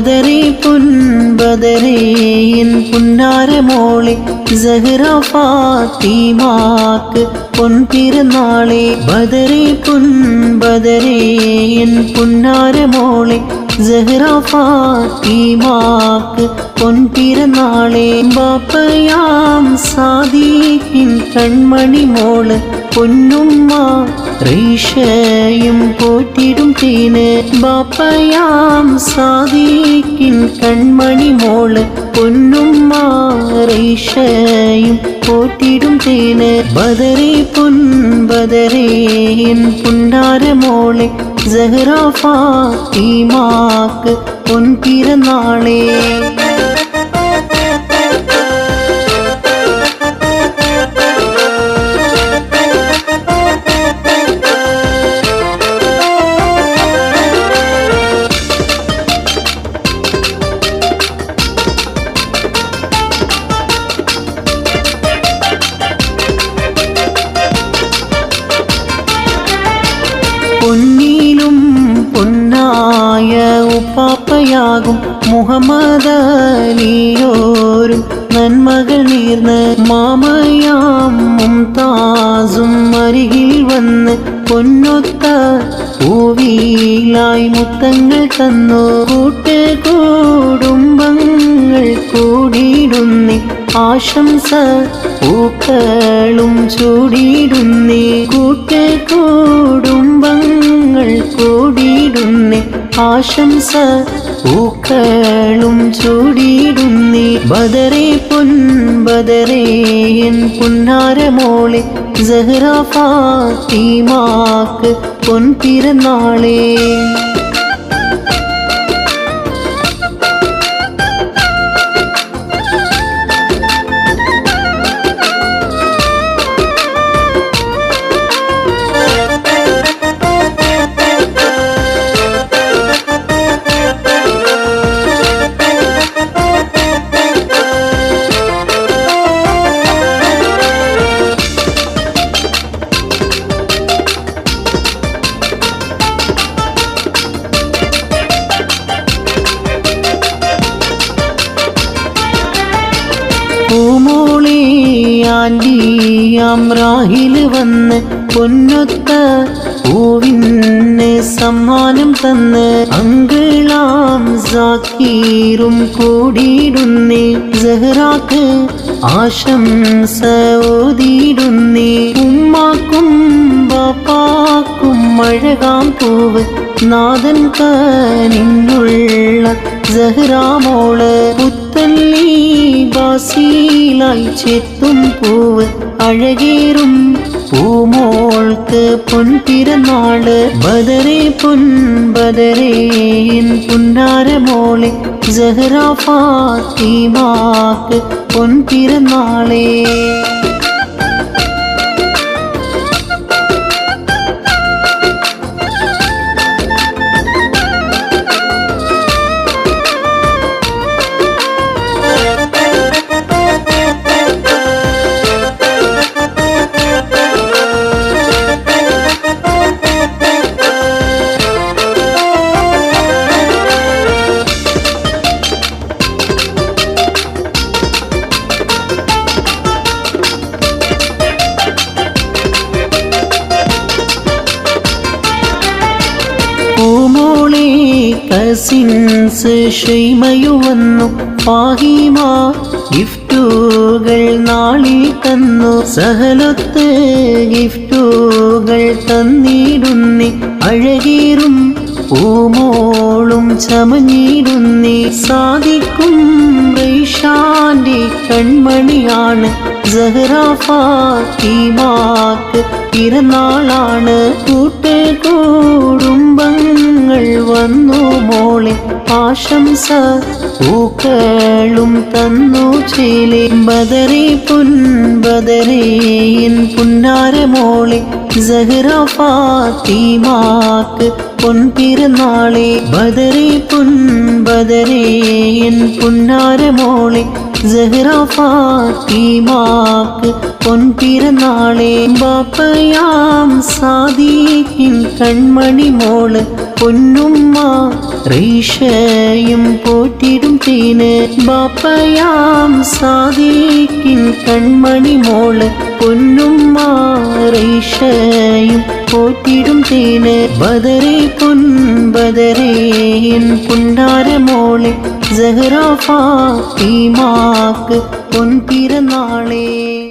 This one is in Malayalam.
ബദരി ബദരേ എൻ പുന്നാരമോളെ സഹറ ഫാത്തിമാക്ക് പൊൻപിറന്നാളെ ബദരി ബദരേ എൻ പുന്നാരമോളെ സഹറ ഫാത്തിമാക്ക് പൊൻപിറന്നാളെ ബാപ്പയാം സാദീഖിൻ കൺമണി മോള് പൊന്നുമ്മ റീഷയും പോറ്റിടും തേന് ബാപ്പയാം സാദീഖിൻ കൺമണി മോള് പൊന്നുമ്മ റീഷയും പോറ്റിടും തേന് ബദരി ബദരേ എൻ പുന്നാരമോളെ സഹറ ഫാത്തിമാക്ക് പൊൻപിറന്നാളെ പൊന്നിലും പൊന്നായ ഉപ്പാപ്പയാകും മുഹമ്മദലിയോരും നന്മകൾ നീർന്ന് മാമയാം മുംതാസും അരികിൽ വന്ന് പൊന്നൊത്ത പൂവിലായി മുത്തങ്ങൾ തന്നു കൂട്ടുകുടുംബങ്ങൾ കൂടിയിടുന്നി ആശംസ പൂക്കളും ചൂടിയിടുന്നി കൂട്ടുകുടുംബങ്ങൾ കൂടിയിടുന്നി ആശംസ പൂക്കളും ചൂടിയിടുന്നി ബദരി ബദരേ എൻ പുന്നാരമോളെ സഹറ ഫാത്തിമാക്ക് പൊൻപിറന്നാളെ പൂമോളി ആൻറ്റിയാം റാഹില് വന്ന് പൊന്നൊത്ത പൂവിന് സമ്മാനം തന്ന് അങ്കിളാം സാക്കീറും കൂടിയിടുന്നേ സഹറാക്ക് ആശംസ ഓതിയിടുന്നേ ഉമ്മാക്കും ബാപ്പാക്കും അഴകാം പൂവ് നാദൻ കനിന്നുള്ള സഹറാമോള് പുത്തല്ലി ബാസിലായി ചെത്തും പൂവ് അഴകേറും പൂമോൾക്ക് പൊൻപിറന്നാള് ബദരി ബദരേ എൻ പുന്നാരമോളെ സഹറ ഫാത്തിമാക്ക് പൊൻപിറന്നാളെ കസിൻസ് ഷെയ്മയു വന്നു ഫാഹിമ ഗിഫ്റ്റുകൾ നാളിൽ തന്നു സഹലൊത്ത് ഗിഫ്റ്റുകൾ തന്നിടുന്നി അഴകേറും പൂമോളും ചമഞ്ഞിടുന്നി സാദിക്കും റൈഷാന്റെ കൺമണിയാണ് സഹറ ഫാത്തിമാക്ക് പിറന്നാളാണ് കൂട്ടുകുടുംബങ്ങൾ വന്നു മോളെ ആശംസ പൂക്കളും തന്നു ചേലെ ബദരി ബദരേ എൻ പുന്നാരമോളെ സഹറ ഫാത്തിമാക്ക് പൊൻപിറന്നാളെ ബദരി ബദരേ എൻ പുന്നാരമോളെ സഹറ ഫാത്തിമാക്ക് പൊൻപിറന്നാളെ ബാപ്പയാം സാദീഖിൻ കൺമണി മോള് പൊന്നുമ്മ റൈഷയും പോറ്റിടും തേന് ബാപ്പയാം സാദിക്കിൻ കൺമണി മോള് പൊന്നുമ്മ റൈഷയും പോറ്റിടും തേന് ബദറേ പൊൻ ബദറേ എൻ പുന്നാര മോളെ സഹറ ഫാത്തിമാക്ക് പൊൻപിറന്നാളേ.